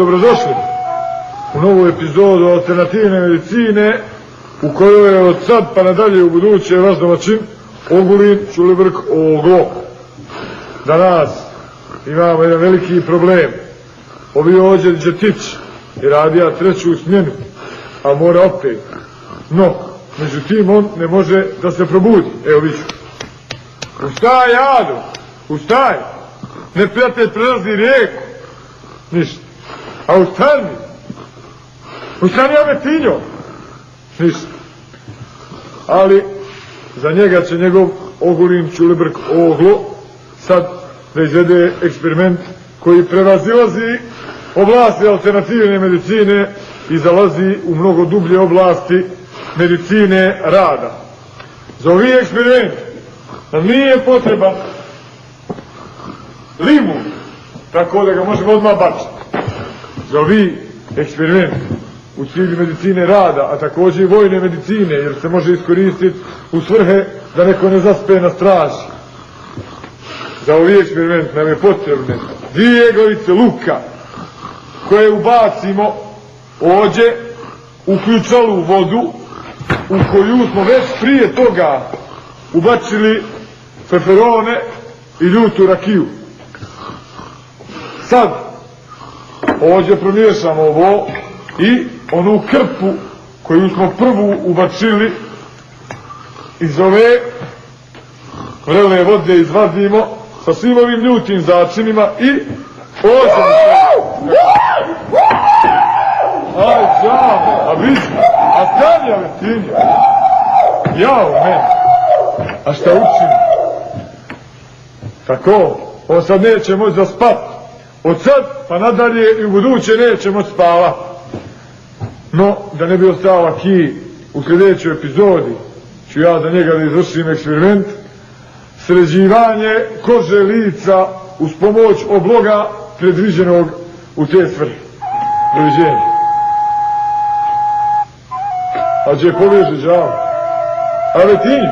dobrodošli u novu epizodu alternativne medicine u kojoj je od sad pa nadalje u buduće vaš domaćin Ogulin Ćulibrk Oglo. Danas imamo jedan veliki problem. Ovi ovdje će tići i radija treću smjenu, a mora opet. No, međutim on ne može da se probudi. Evo viću. Ustaj, Ado, ustaj. Neprijatelj prelazi rijeku. Ništa. A ustani. Ustani, Ametinjo. Ništa. Ali za njega će njegov Ogulin Ćulibrk Oglo sad da izvede eksperiment koji prevazilazi oblasti alternativne medicine i zalazi u mnogo dublje oblasti medicine rada. Za ovi eksperiment nam nije potreban limun, tako da ga možemo odmah baciti. Za ovi eksperiment u cilju medicine rada, a također i vojne medicine, jer se može iskoristiti u svrhe da neko ne zaspe na straži. Za ovi eksperiment nam je potrebne 2 glavice luka koje ubacimo ovdje u ključalu vodu u koju smo već prije toga ubacili feferone i ljutu rakiju. Sad ovdje promiješamo ovo i onu krpu koju smo prvu ubacili iz ove vrele vode izvadimo sa svim ovim ljutim začinima i ovdje aj džabe, a vidi, a stani Ametinjo, jao meni, a šta učim? Tako, on sad neće moći da spat, od sad pa nadalje i u buduće neće moći spava. No, da ne bi ostala ki u sljedećoj epizodi, ću ja za njega da izvršim eksperiment, sređivanje kože lica uz pomoć obloga predviđenog u te svrhe. Doviđenja. A gdje pobježi žao? Ametinjo.